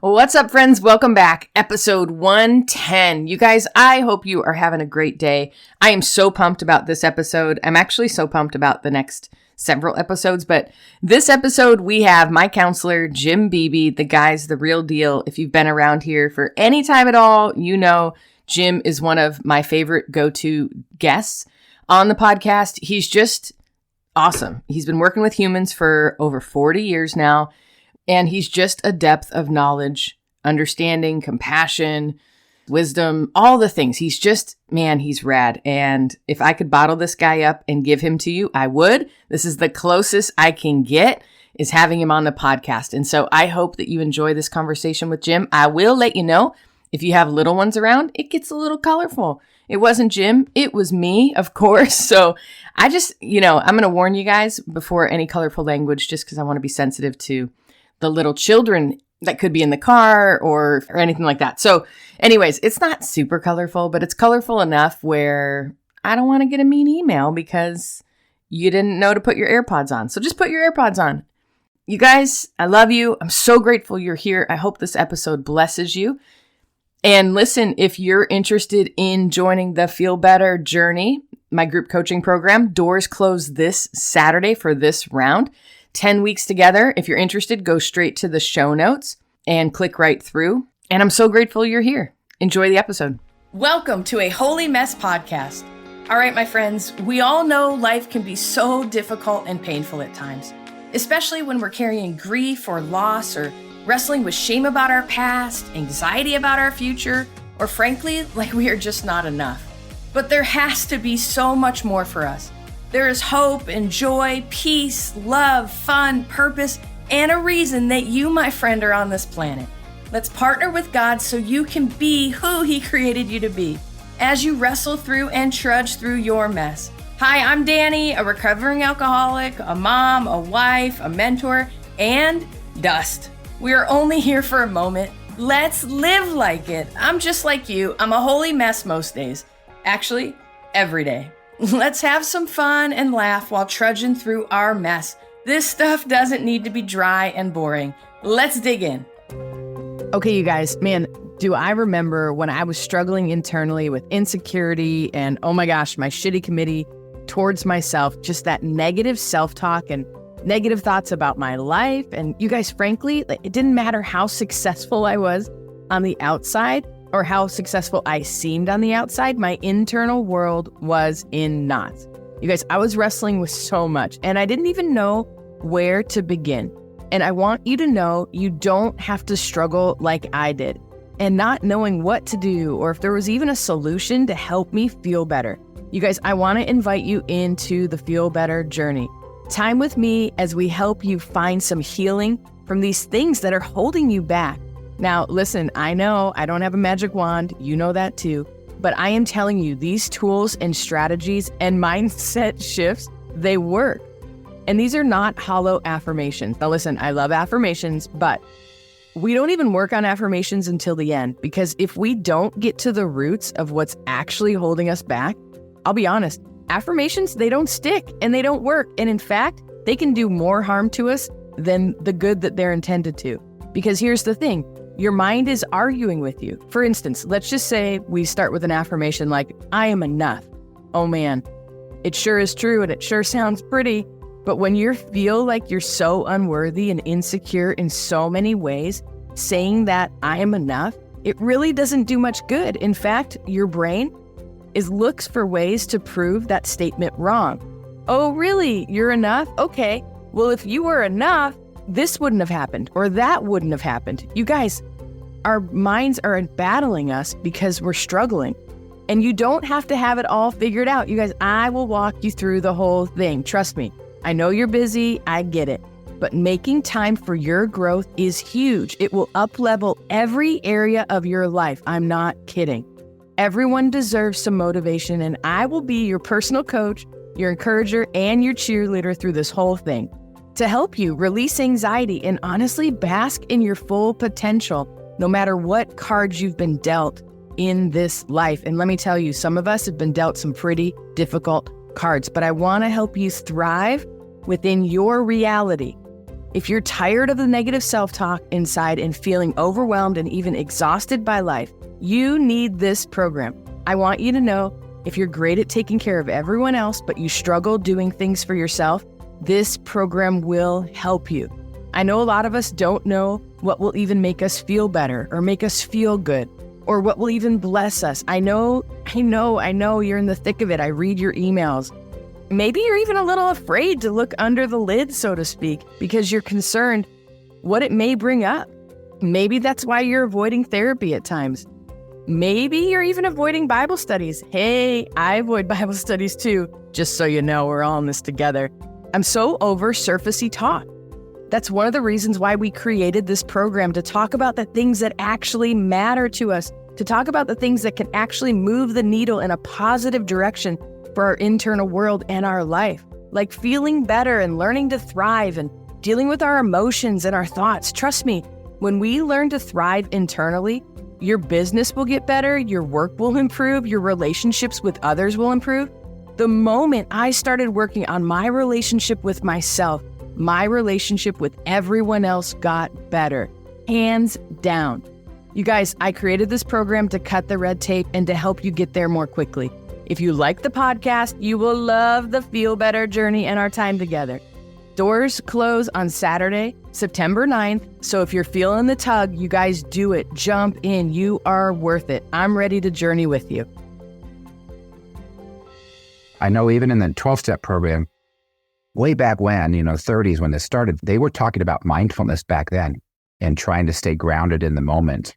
What's up, friends? Welcome back. Episode 110. You guys, I hope you are having a great day. I am so pumped about this episode. I'm actually so pumped about the next several episodes, but this episode we have my counselor, Jim Beebe. The guy's the real deal. If you've been around here for any time at all, you know Jim is one of my favorite go-to guests on the podcast. He's just awesome. He's been working with humans for over 40 years now. And he's just a depth of knowledge, understanding, compassion, wisdom, all the things. He's just, man, he's rad. And if I could bottle this guy up and give him to you, I would. This is the closest I can get is having him on the podcast. And so I hope that you enjoy this conversation with Jim. I will let you know, if you have little ones around, it gets a little colorful. It wasn't Jim. It was me, of course. So I just, I'm going to warn you guys before any colorful language, just because I want to be sensitive to the little children that could be in the car or anything like that. So anyways, it's not super colorful, but it's colorful enough where I don't want to get a mean email because you didn't know to put your AirPods on. So just put your AirPods on. You guys, I love you. I'm so grateful you're here. I hope this episode blesses you. And listen, if you're interested in joining the Feel Better Journey, my group coaching program, doors close this Saturday for this round. 10 weeks together. If you're interested, go straight to the show notes and click right through. And I'm so grateful you're here. Enjoy the episode. Welcome to a Holy Mess podcast. All right, my friends, we all know life can be so difficult and painful at times, especially when we're carrying grief or loss or wrestling with shame about our past, anxiety about our future, or frankly, like we are just not enough. But there has to be so much more for us. There is hope and joy, peace, love, fun, purpose, and a reason that you, my friend, are on this planet. Let's partner with God so you can be who He created you to be as you wrestle through and trudge through your mess. Hi, I'm Dani, a recovering alcoholic, a mom, a wife, a mentor, and dust. We are only here for a moment. Let's live like it. I'm just like you. I'm a holy mess most days. Actually, every day. Let's have some fun and laugh while trudging through our mess. This stuff doesn't need to be dry and boring. Let's dig in. Okay, you guys, man, do I remember when I was struggling internally with insecurity and, oh my gosh, my shitty committee towards myself, just that negative self-talk and negative thoughts about my life. And you guys, frankly, it didn't matter how successful I was on the outside or how successful I seemed on the outside, my internal world was in knots. You guys, I was wrestling with so much, and I didn't even know where to begin. And I want you to know you don't have to struggle like I did, and not knowing what to do or if there was even a solution to help me feel better. You guys, I want to invite you into the Feel Better journey. Time with me as we help you find some healing from these things that are holding you back. Now, listen, I know I don't have a magic wand, you know that too, but I am telling you these tools and strategies and mindset shifts, they work. And these are not hollow affirmations. Now listen, I love affirmations, but we don't even work on affirmations until the end, because if we don't get to the roots of what's actually holding us back, I'll be honest, affirmations, they don't stick and they don't work. And in fact, they can do more harm to us than the good that they're intended to. Because here's the thing. Your mind is arguing with you. For instance, let's just say we start with an affirmation like, I am enough. Oh man, it sure is true and it sure sounds pretty. But when you feel like you're so unworthy and insecure in so many ways, saying that I am enough, it really doesn't do much good. In fact, your brain looks for ways to prove that statement wrong. Oh, really? You're enough? Okay. Well, if you were enough, this wouldn't have happened or that wouldn't have happened. You guys, our minds are battling us because we're struggling. And you don't have to have it all figured out. You guys, I will walk you through the whole thing. Trust me. I know you're busy. I get it. But making time for your growth is huge. It will up-level every area of your life. I'm not kidding. Everyone deserves some motivation, and I will be your personal coach, your encourager, and your cheerleader through this whole thing to help you release anxiety and honestly bask in your full potential, no matter what cards you've been dealt in this life. And let me tell you, some of us have been dealt some pretty difficult cards, but I want to help you thrive within your reality. If you're tired of the negative self-talk inside and feeling overwhelmed and even exhausted by life, you need this program. I want you to know, if you're great at taking care of everyone else, but you struggle doing things for yourself, this program will help you. I know a lot of us don't know what will even make us feel better or make us feel good, or what will even bless us. I know you're in the thick of it. I read your emails. Maybe you're even a little afraid to look under the lid, so to speak, because you're concerned what it may bring up. Maybe that's why you're avoiding therapy at times. Maybe you're even avoiding Bible studies. Hey, I avoid Bible studies too, just so you know, we're all in this together. I'm so over surfacey talk. That's one of the reasons why we created this program, to talk about the things that actually matter to us, to talk about the things that can actually move the needle in a positive direction for our internal world and our life, like feeling better and learning to thrive and dealing with our emotions and our thoughts. Trust me, when we learn to thrive internally, your business will get better, your work will improve, your relationships with others will improve. The moment I started working on my relationship with myself, my relationship with everyone else got better, hands down. You guys, I created this program to cut the red tape and to help you get there more quickly. If you like the podcast, you will love the Feel Better journey and our time together. Doors close on Saturday, September 9th. So if you're feeling the tug, you guys do it. Jump in. You are worth it. I'm ready to journey with you. I know even in the 12-step program, way back when, 30s, when this started, they were talking about mindfulness back then and trying to stay grounded in the moment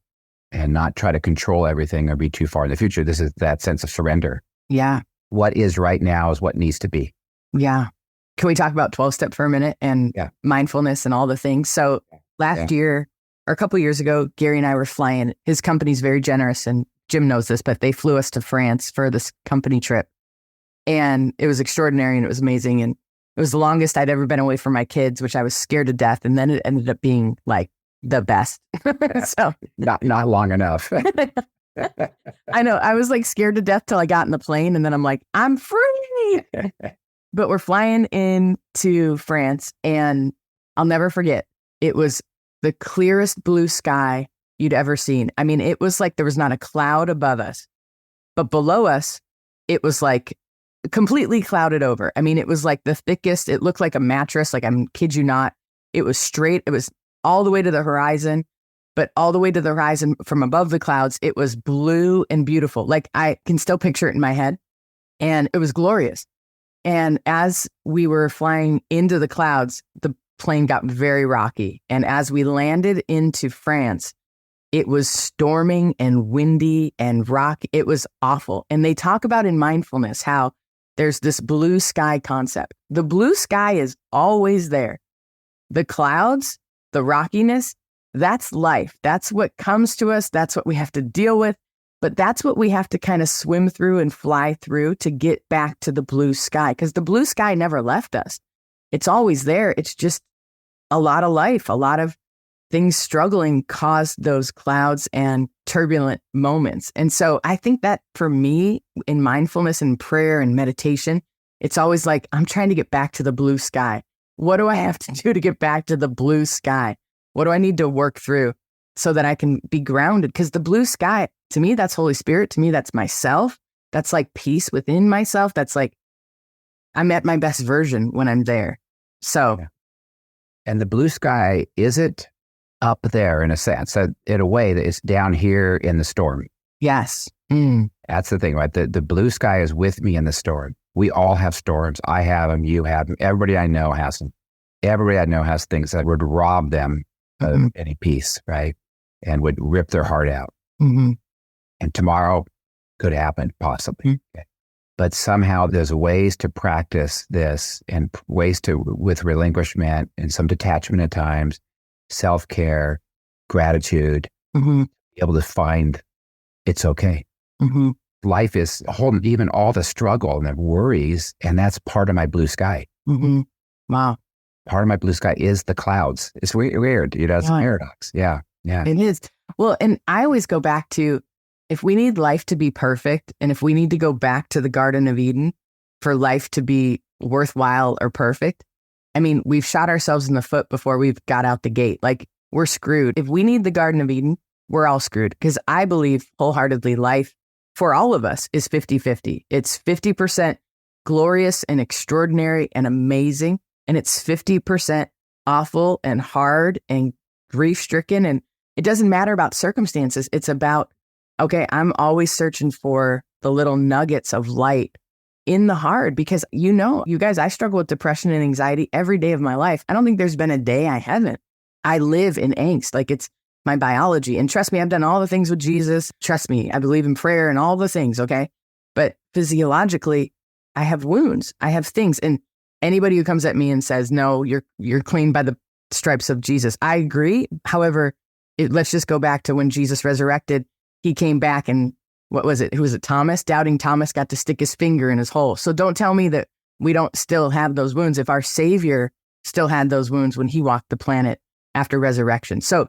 and not try to control everything or be too far in the future. This is that sense of surrender. Yeah. What is right now is what needs to be. Yeah. Can we talk about 12-step for a minute and mindfulness and all the things? So last year, or a couple of years ago, Gary and I were flying. His company's very generous, and Jim knows this, but they flew us to France for this company trip. And it was extraordinary and it was amazing. And it was the longest I'd ever been away from my kids, which I was scared to death. And then it ended up being like the best. So not long enough. I know. I was like scared to death till I got in the plane, and then I'm like, I'm free. But we're flying into France, and I'll never forget. It was the clearest blue sky you'd ever seen. I mean, it was like there was not a cloud above us, but below us, it was like completely clouded over. I mean, it was like the thickest. It looked like a mattress. Like, I'm kid you not. It was straight. It was all the way to the horizon. But all the way to the horizon from above the clouds, it was blue and beautiful. Like, I can still picture it in my head. And it was glorious. And as we were flying into the clouds, the plane got very rocky. And as we landed into France, it was storming and windy and rocky. It was awful. And they talk about in mindfulness how there's this blue sky concept. The blue sky is always there. The clouds, the rockiness, that's life. That's what comes to us. That's what we have to deal with. But that's what we have to kind of swim through and fly through to get back to the blue sky, because the blue sky never left us. It's always there. It's just a lot of life, a lot of things struggling caused those clouds and turbulent moments. And so I think that for me, in mindfulness and prayer and meditation, it's always like, I'm trying to get back to the blue sky. What do I have to do to get back to the blue sky? What do I need to work through so that I can be grounded? Because the blue sky, to me, that's Holy Spirit. To me, that's myself. That's like peace within myself. That's like, I'm at my best version when I'm there. So. Yeah. And the blue sky, is it up there in a sense, in a way that it's down here in the storm? Yes. That's the thing, right? The blue sky is with me in the storm. We all have storms. I have them. You have them. Everybody I know has them. Everybody I know has things that would rob them of any peace, right? And would rip their heart out. And tomorrow could happen, possibly. Okay. But somehow there's ways to practice this, and ways to, with relinquishment and some detachment at times, self-care, gratitude, be able to find it's okay. Life is holding even all the struggle and the worries, and that's part of my blue sky. Wow. Part of my blue sky is the clouds. It's weird. It's a paradox. Yeah. It is. Well, and I always go back to, if we need life to be perfect, and if we need to go back to the Garden of Eden for life to be worthwhile or perfect, I mean, we've shot ourselves in the foot before we've got out the gate. Like, we're screwed. If we need the Garden of Eden, we're all screwed. Because I believe wholeheartedly life for all of us is 50-50. It's 50% glorious and extraordinary and amazing. And it's 50% awful and hard and grief-stricken. And it doesn't matter about circumstances. It's about, okay, I'm always searching for the little nuggets of light in the hard, because you guys, I struggle with depression and anxiety every day of my life. I don't think there's been a day I haven't. I live in angst. Like, it's my biology. And trust me, I've done all the things with Jesus. Trust me, I believe in prayer and all the things, okay? But physiologically, I have wounds. I have things. And anybody who comes at me and says, no, you're clean by the stripes of Jesus, I agree. However, let's just go back to when Jesus resurrected. He came back and what was it? Who was it? Thomas? Doubting Thomas got to stick his finger in his hole. So don't tell me that we don't still have those wounds if our Savior still had those wounds when he walked the planet after resurrection. So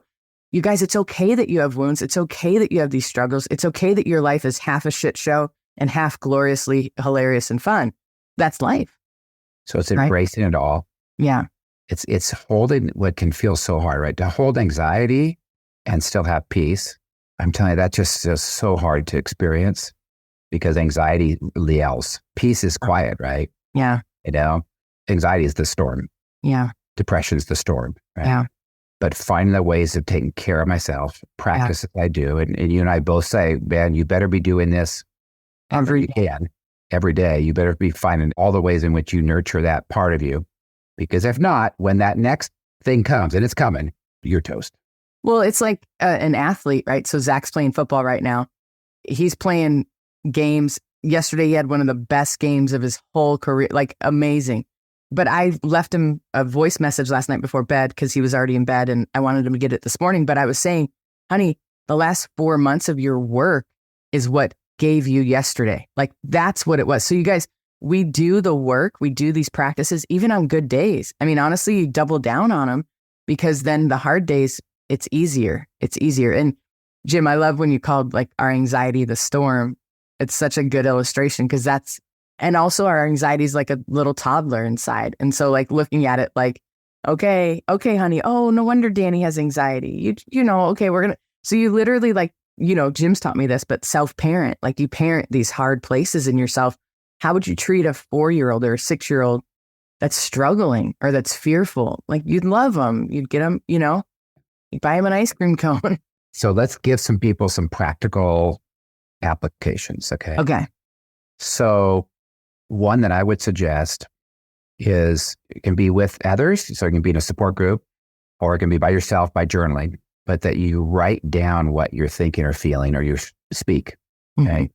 you guys, it's okay that you have wounds. It's okay that you have these struggles. It's okay that your life is half a shit show and half gloriously hilarious and fun. That's life. So it's embracing it all. Yeah. It's holding what can feel so hard, right? To hold anxiety and still have peace. I'm telling you, that's just so hard to experience because anxiety yells. Peace is quiet, right? Yeah. Anxiety is the storm. Yeah. Depression is the storm, right? Yeah. But finding the ways of taking care of myself, practice as I do. And you and I both say, man, you better be doing this every day. You better be finding all the ways in which you nurture that part of you. Because if not, when that next thing comes, and it's coming, you're toast. Well, it's like an athlete, right? So Zach's playing football right now. He's playing games. Yesterday, he had one of the best games of his whole career, like amazing. But I left him a voice message last night before bed because he was already in bed and I wanted him to get it this morning. But I was saying, honey, the last 4 months of your work is what gave you yesterday. Like, that's what it was. So you guys, we do the work, we do these practices, even on good days. I mean, honestly, you double down on them because then the hard days, it's easier. It's easier. And Jim, I love when you called like our anxiety the storm. It's such a good illustration because and also our anxiety is like a little toddler inside. And so like looking at it like, okay, honey. Oh, no wonder Dani has anxiety. Okay, so you literally like, Jim's taught me this, but self-parent, like you parent these hard places in yourself. How would you treat a 4-year-old or a 6-year-old that's struggling or that's fearful? Like you'd love them. You'd get them, you buy them an ice cream cone. So let's give some people some practical applications. Okay. Okay. So one that I would suggest is it can be with others. So it can be in a support group or it can be by yourself by journaling, but that you write down what you're thinking or feeling or you speak. Okay. Mm-hmm.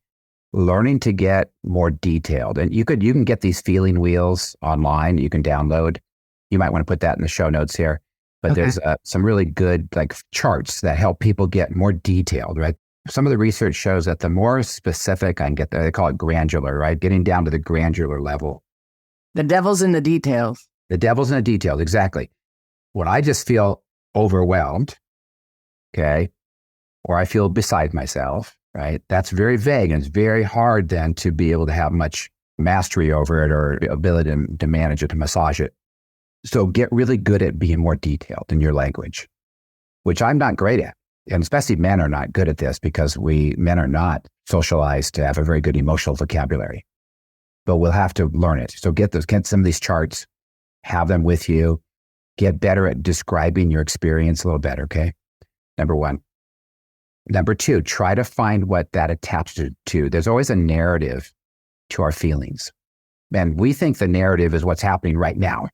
Learning to get more detailed. And you can get these feeling wheels online. You can download. You might want to put that in the show notes here. But there's some really good like charts that help people get more detailed, right? Some of the research shows that the more specific I can get, they call it granular, right? Getting down to the granular level. The devil's in the details. The devil's in the details, exactly. When I just feel overwhelmed, okay, or I feel beside myself, right? That's very vague and it's very hard then to be able to have much mastery over it or ability to manage it, to massage it. So get really good at being more detailed in your language, which I'm not great at. And especially men are not good at this because men are not socialized to have a very good emotional vocabulary, but we'll have to learn it. So get some of these charts, have them with you, get better at describing your experience a little better. Okay. Number one. Number two, try to find what that attaches to. There's always a narrative to our feelings. And we think the narrative is what's happening right now.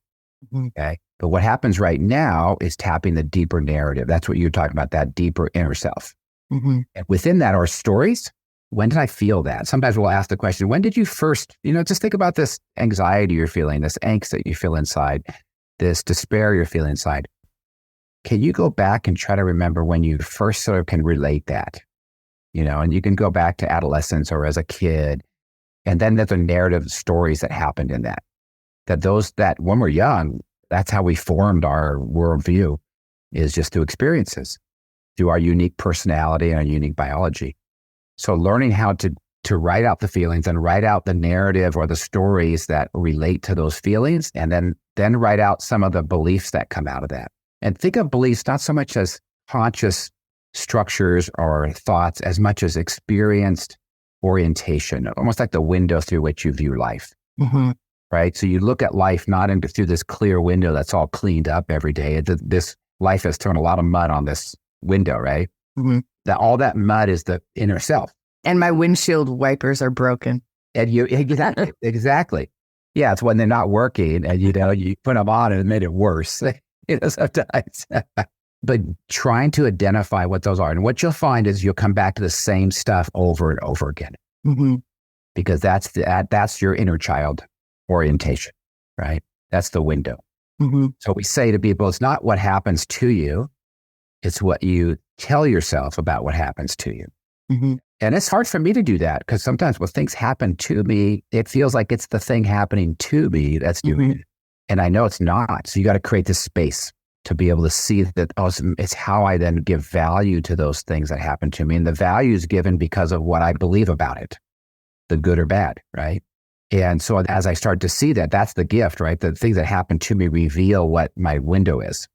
Okay. But what happens right now is tapping the deeper narrative. That's what you're talking about, that deeper inner self. Mm-hmm. And within that are stories. When did I feel that? Sometimes we'll ask the question, when did you first, just think about this anxiety you're feeling, this angst that you feel inside, this despair you're feeling inside. Can you go back and try to remember when you first sort of can relate that? And you can go back to adolescence or as a kid. And then there's a narrative of stories that happened in that when we're young, that's how we formed our worldview, is just through experiences, through our unique personality and our unique biology. So learning how to to write out the feelings and write out the narrative or the stories that relate to those feelings, and then write out some of the beliefs that come out of that. And think of beliefs not so much as conscious structures or thoughts as much as experienced orientation, almost like the window through which you view life. Mm-hmm. Right? So you look at life not through this clear window that's all cleaned up every day. This life has thrown a lot of mud on this window, right? Mm-hmm. All that mud is the inner self. And my windshield wipers are broken. And exactly. Yeah, it's when they're not working and, you put them on and it made it worse, sometimes. But trying to identify what those are. And what you'll find is you'll come back to the same stuff over and over again. Mm-hmm. Because that's your inner child orientation, right? That's the window. Mm-hmm. So we say to people, it's not what happens to you, it's what you tell yourself about what happens to you. Mm-hmm. And it's hard for me to do that because sometimes when things happen to me, it feels like it's the thing happening to me that's doing it. And I know it's not. So you got to create this space to be able to see that, it's how I then give value to those things that happen to me. And the value is given because of what I believe about it, the good or bad, right? And so as I start to see that, that's the gift, right? The things that happen to me reveal what my window is.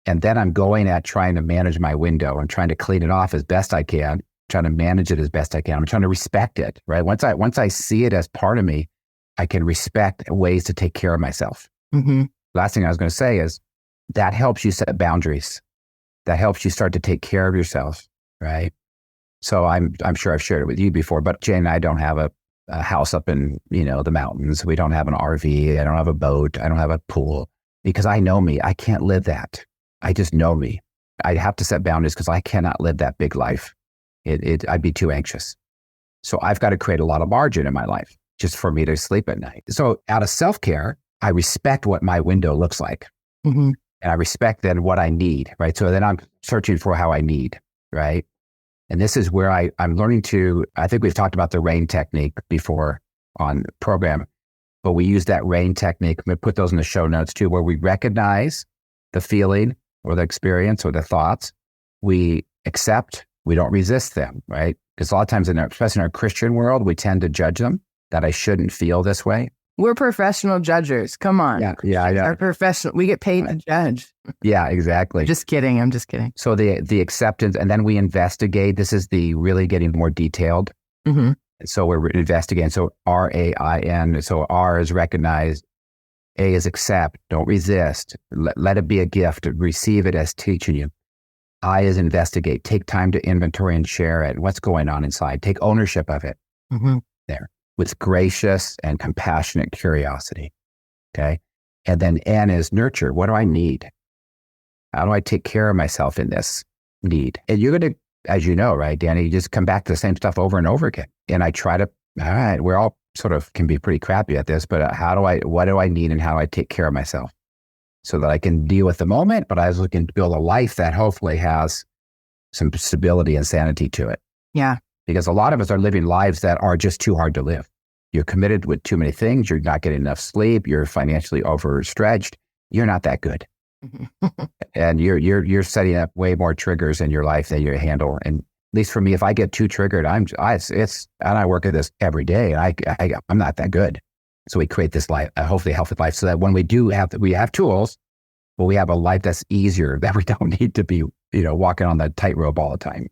And then I'm going at trying to manage my window and trying to clean it off as best I can, trying to manage it as best I can. I'm trying to respect it, right? Once I see it as part of me, I can respect ways to take care of myself. Mm-hmm. Last thing I was going to say is that helps you set boundaries. That helps you start to take care of yourself, right? So I'm sure I've shared it with you before, but Jane and I don't have a house up in, the mountains. We don't have an RV. I don't have a boat. I don't have a pool because I know me. I can't live that. I just know me. I have to set boundaries because I cannot live that big life. I'd be too anxious. So I've got to create a lot of margin in my life just for me to sleep at night. So out of self-care, I respect what my window looks like. Mm-hmm. And I respect then what I need, right? So then I'm searching for how I need, right? And this is where I'm learning I think we've talked about the RAIN technique before on the program, but we use that RAIN technique. I'm going to put those in the show notes too, where we recognize the feeling or the experience or the thoughts. We accept, we don't resist them, right? Because a lot of times, especially in our Christian world, we tend to judge them that I shouldn't feel this way. We're professional judgers. Come on. Yeah. Our professional. We get paid to judge. Yeah, exactly. Just kidding. I'm just kidding. So the acceptance, and then we investigate. This is the really getting more detailed. Mm-hmm. So we're investigating. So RAIN. So R is recognize. A is accept. Don't resist. Let it be a gift. Receive it as teaching you. I is investigate. Take time to inventory and share it. What's going on inside? Take ownership of it. Mm-hmm. There. With gracious and compassionate curiosity. Okay. And then N is nurture. What do I need? How do I take care of myself in this need? And you're going to, as you know, right, Dani, you just come back to the same stuff over and over again. And I try to, all right, we're all sort of can be pretty crappy at this, but what do I need and how do I take care of myself so that I can deal with the moment, but I was looking to build a life that hopefully has some stability and sanity to it. Yeah. Because a lot of us are living lives that are just too hard to live. You're committed with too many things. You're not getting enough sleep. You're financially overstretched. You're not that good. And you're setting up way more triggers in your life than you handle. And at least for me, if I get too triggered, and I work at this every day, and I'm not that good. So we create this life, hopefully healthy life, so that when we have tools, but we have a life that's easier, that we don't need to be, walking on the tightrope all the time.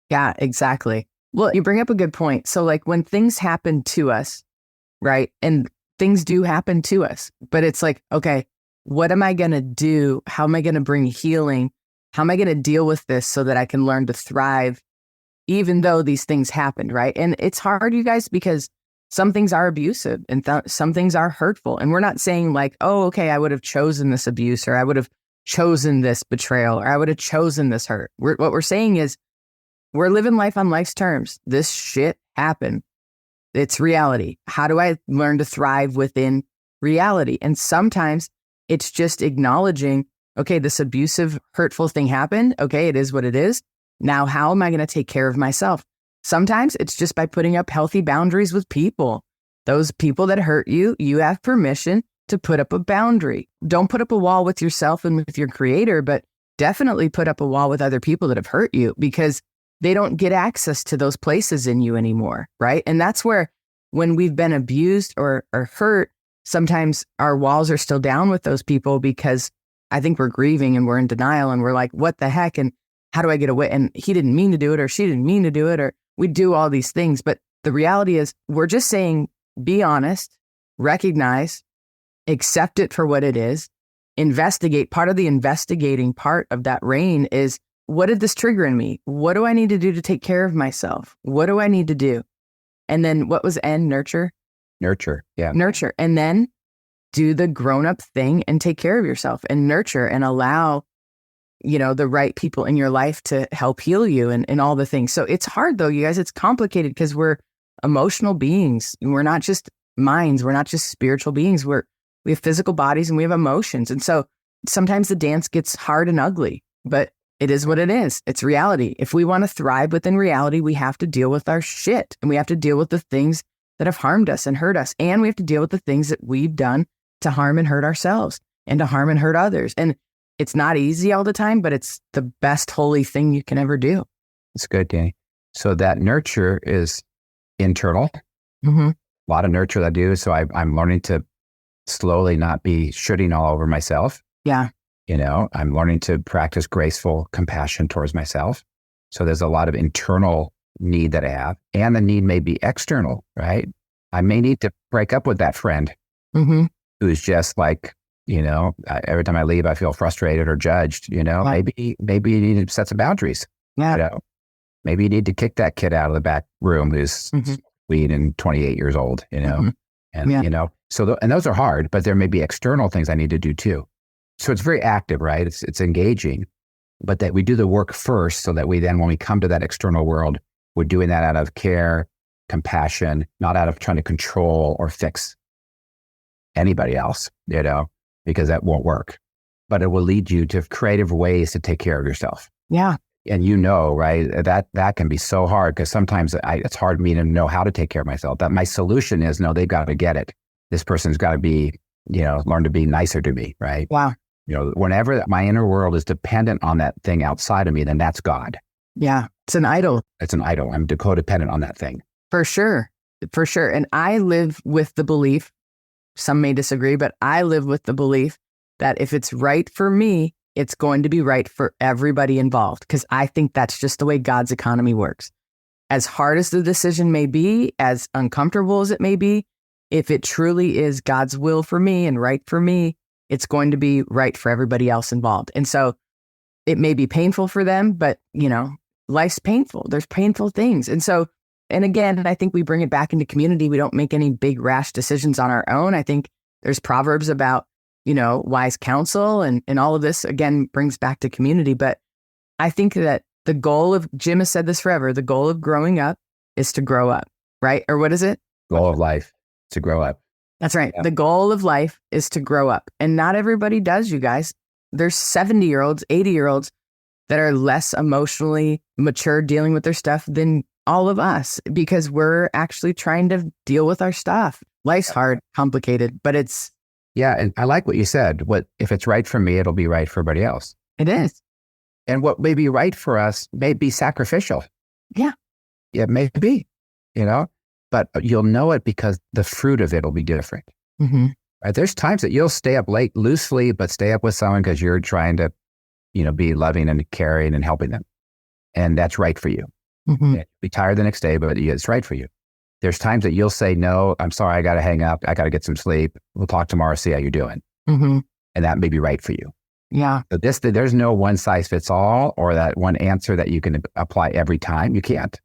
Yeah, exactly. Well, you bring up a good point. So like when things happen to us, right? And things do happen to us, but it's like, okay, what am I going to do? How am I going to bring healing? How am I going to deal with this so that I can learn to thrive, even though these things happened, right? And it's hard, you guys, because some things are abusive and some things are hurtful. And we're not saying like, oh, okay, I would have chosen this abuse, or I would have chosen this betrayal, or I would have chosen this hurt. What we're saying is we're living life on life's terms. This shit happened. It's reality. How do I learn to thrive within reality? And sometimes it's just acknowledging, okay, this abusive, hurtful thing happened. Okay, it is what it is. Now, how am I going to take care of myself? Sometimes it's just by putting up healthy boundaries with people. Those people that hurt you, you have permission to put up a boundary. Don't put up a wall with yourself and with your creator, but definitely put up a wall with other people that have hurt you, because they don't get access to those places in you anymore, right? And that's where when we've been abused or hurt, sometimes our walls are still down with those people because I think we're grieving and we're in denial and we're like, what the heck? And how do I get away? And he didn't mean to do it, or she didn't mean to do it, or we do all these things. But the reality is we're just saying, be honest, recognize, accept it for what it is, investigate. Part of the investigating part of that rain is, what did this trigger in me? What do I need to do to take care of myself? What do I need to do? And then what was N? Nurture? Nurture. Yeah. Nurture. And then do the grown-up thing and take care of yourself and nurture and allow, the right people in your life to help heal you and all the things. So it's hard though, you guys. It's complicated because we're emotional beings. We're not just minds. We're not just spiritual beings. We have physical bodies and we have emotions. And so sometimes the dance gets hard and ugly, but it is what it is. It's reality. If we want to thrive within reality, we have to deal with our shit, and we have to deal with the things that have harmed us and hurt us. And we have to deal with the things that we've done to harm and hurt ourselves and to harm and hurt others. And it's not easy all the time, but it's the best holy thing you can ever do. It's good, Dani. So that nurture is internal. Mm-hmm. A lot of nurture that I do. So I'm learning to slowly not be shooting all over myself. Yeah. I'm learning to practice graceful compassion towards myself. So there's a lot of internal need that I have, and the need may be external, right? I may need to break up with that friend mm-hmm. who's just like, every time I leave, I feel frustrated or judged, Right. maybe you need to set some boundaries. Yeah. Maybe you need to kick that kid out of the back room who's mm-hmm. weed and 28 years old, Mm-hmm. and, Yeah. and those are hard, but there may be external things I need to do too. So it's very active, right? It's engaging, but that we do the work first so that we then, when we come to that external world, we're doing that out of care, compassion, not out of trying to control or fix anybody else, because that won't work. But it will lead you to creative ways to take care of yourself. Yeah. And right, that can be so hard because sometimes it's hard for me to know how to take care of myself. That my solution is, no, they've got to get it. This person's got to be, learn to be nicer to me, right? Wow. Whenever my inner world is dependent on that thing outside of me, then that's God. Yeah. It's an idol. It's an idol. I'm codependent on that thing. For sure. For sure. And I live with the belief, some may disagree, but I live with the belief that if it's right for me, it's going to be right for everybody involved. Because I think that's just the way God's economy works. As hard as the decision may be, as uncomfortable as it may be, if it truly is God's will for me and right for me, it's going to be right for everybody else involved. And so it may be painful for them, but life's painful. There's painful things. And so, and again, I think we bring it back into community. We don't make any big rash decisions on our own. I think there's proverbs about, wise counsel and all of this, again, brings back to community. But I think that the goal of, Jim has said this forever, the goal of growing up is to grow up, right? Or what is it? Goal of life, to grow up. That's right. Yeah. The goal of life is to grow up. And not everybody does, you guys. There's 70-year-olds, 80-year-olds that are less emotionally mature dealing with their stuff than all of us, because we're actually trying to deal with our stuff. Life's hard, complicated, but it's... Yeah, and I like what you said. If it's right for me, it'll be right for everybody else. It is. And what may be right for us may be sacrificial. Yeah. It may be, but you'll know it because the fruit of it will be different. Mm-hmm. Right? There's times that you'll stay up late loosely, but stay up with someone because you're trying to, be loving and caring and helping them. And that's right for you. Mm-hmm. You'll be tired the next day, but it's right for you. There's times that you'll say, no, I'm sorry, I got to hang up. I got to get some sleep. We'll talk tomorrow, see how you're doing. Mm-hmm. And that may be right for you. Yeah. So there's no one size fits all or that one answer that you can apply every time. You can't.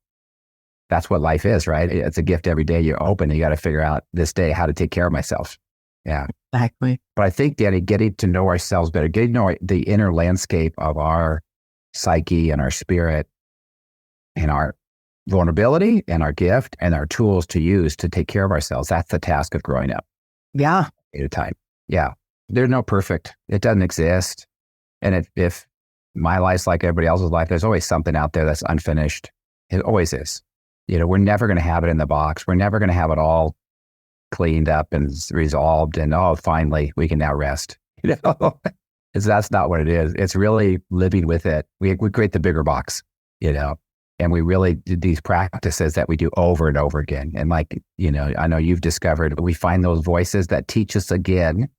That's what life is, right? It's a gift every day. You're open. You got to figure out this day how to take care of myself. Yeah. Exactly. But I think, Dani, getting to know ourselves better, getting to know the inner landscape of our psyche and our spirit and our vulnerability and our gift and our tools to use to take care of ourselves. That's the task of growing up. Yeah. At a time. Yeah. There's no perfect. It doesn't exist. And if my life's like everybody else's life, there's always something out there that's unfinished. It always is. We're never going to have it in the box. We're never going to have it all cleaned up and resolved. And finally, we can now rest. That's not what it is. It's really living with it. We create the bigger box, And we really did these practices that we do over and over again. And like, I know you've discovered, we find those voices that teach us again,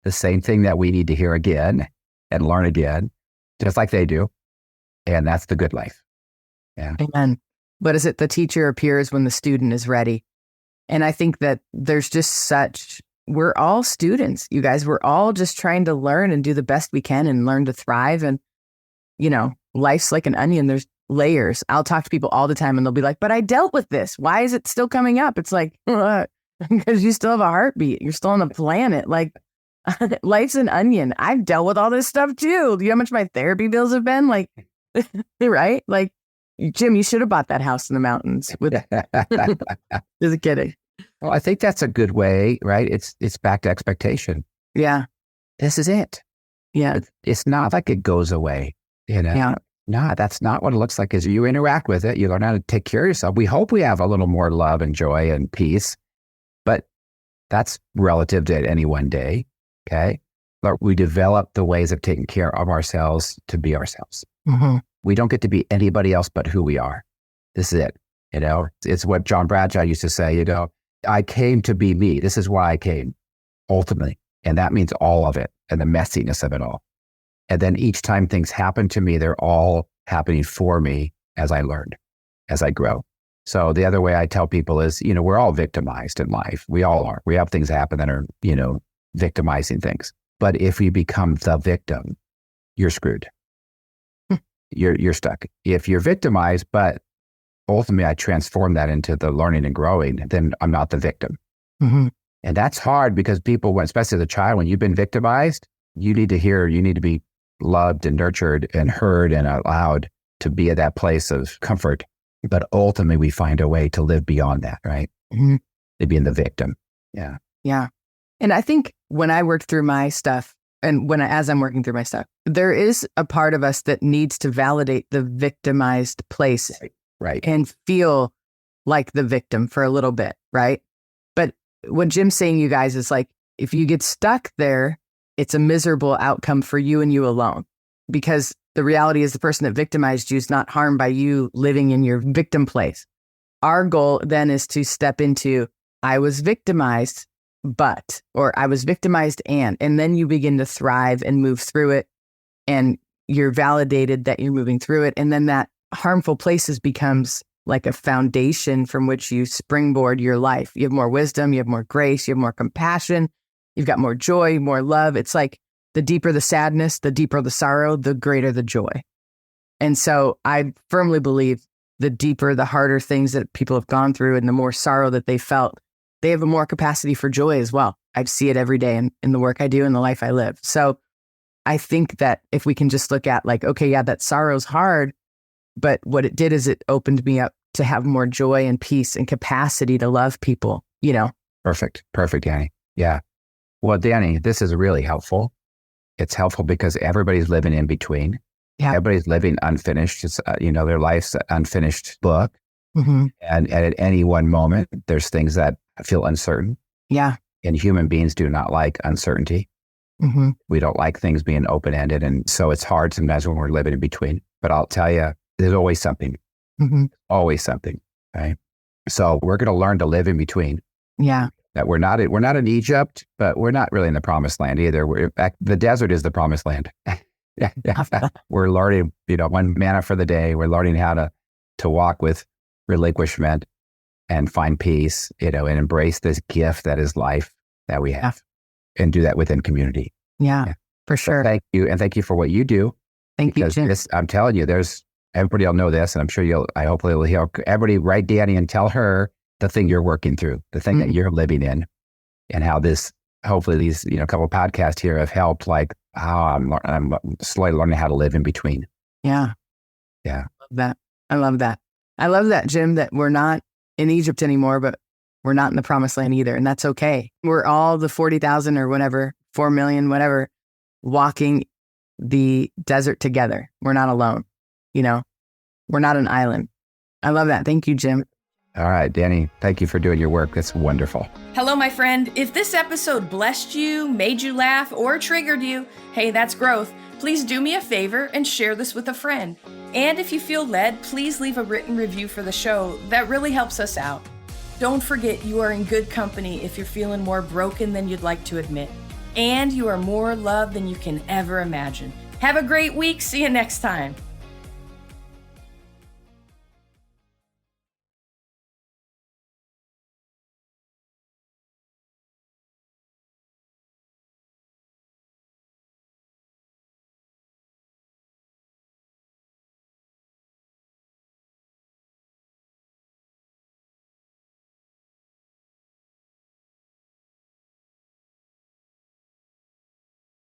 the same thing that we need to hear again and learn again, just like they do. And that's the good life. Yeah. Amen. What is it? The teacher appears when the student is ready. And I think that there's just we're all students, you guys. We're all just trying to learn and do the best we can and learn to thrive. And, life's like an onion. There's layers. I'll talk to people all the time and they'll be like, but I dealt with this. Why is it still coming up? It's like, because you still have a heartbeat. You're still on the planet. Like, life's an onion. I've dealt with all this stuff too. Do you know how much my therapy bills have been? Like, right? Like, Jim, you should have bought that house in the mountains. Just kidding. Well, I think that's a good way, right? It's back to expectation. Yeah. This is it. Yeah. It's not like it goes away. Yeah. No, that's not what it looks like. As you interact with it, you learn how to take care of yourself. We hope we have a little more love and joy and peace, but that's relative to any one day. Okay. But we develop the ways of taking care of ourselves to be ourselves. Mm-hmm. We don't get to be anybody else but who we are. This is it. It's what John Bradshaw used to say, I came to be me. This is why I came, ultimately. And that means all of it and the messiness of it all. And then each time things happen to me, they're all happening for me as I learned, as I grow. So the other way I tell people is, we're all victimized in life. We all are. We have things happen that are, victimizing things. But if you become the victim, you're screwed. You're stuck. If you're victimized, but ultimately I transform that into the learning and growing, then I'm not the victim. Mm-hmm. And that's hard because people, especially as a child, when you've been victimized, you need to be loved and nurtured and heard and allowed to be at that place of comfort. But ultimately we find a way to live beyond that, right? Mm-hmm. To being the victim. Yeah. Yeah. And I think when I worked through my stuff and as I'm working through my stuff, there is a part of us that needs to validate the victimized place. Right. And feel like the victim for a little bit. Right. But what Jim's saying, you guys, is like, if you get stuck there, it's a miserable outcome for you and you alone, because the reality is the person that victimized you is not harmed by you living in your victim place. Our goal then is to step into, I was victimized, or I was victimized and then you begin to thrive and move through it. And you're validated that you're moving through it. And then that harmful places becomes like a foundation from which you springboard your life. You have more wisdom, you have more grace, you have more compassion, you've got more joy, more love. It's like the deeper the sadness, the deeper the sorrow, the greater the joy. And so I firmly believe the deeper, the harder things that people have gone through and the more sorrow that they felt, they have a more capacity for joy as well. I see it every day in the work I do and the life I live. So I think that if we can just look at like, okay, yeah, that sorrow's hard, but what it did is it opened me up to have more joy and peace and capacity to love people, Perfect, Dani. Yeah. Well, Dani, this is really helpful. It's helpful because everybody's living in between. Yeah. Everybody's living unfinished. It's, their life's an unfinished book. Mm-hmm. And at any one moment, there's things that feel uncertain. Yeah. And human beings do not like uncertainty. Mm-hmm. We don't like things being open-ended. And so it's hard sometimes when we're living in between. But I'll tell you, there's always something. Mm-hmm. Always something. Right. So we're going to learn to live in between. Yeah. That we're not in Egypt, but we're not really in the promised land either. In fact, the desert is the promised land. We're learning, one manna for the day. We're learning how to walk with relinquishment and find peace, and embrace this gift that is life that we have, and do that within community. Yeah. For sure. So thank you. And thank you for what you do. Thank you, Jim. I'm telling you, everybody will know this, and I'm sure hopefully you'll hear everybody write Dani and tell her the thing you're working through, the thing that you're living in, and how hopefully these, couple of podcasts here have helped, like how I'm slowly learning how to live in between. Yeah. Yeah. I love that, Jim, that we're not in Egypt anymore, but we're not in the promised land either. And that's okay. We're all the 40,000 or whatever, 4 million, whatever, walking the desert together. We're not alone. We're not an island. I love that. Thank you, Jim. All right, Dani, thank you for doing your work. That's wonderful. Hello, my friend. If this episode blessed you, made you laugh, or triggered you, hey, that's growth. Please do me a favor and share this with a friend. And if you feel led, please leave a written review for the show. That really helps us out. Don't forget you are in good company if you're feeling more broken than you'd like to admit. And you are more loved than you can ever imagine. Have a great week. See you next time.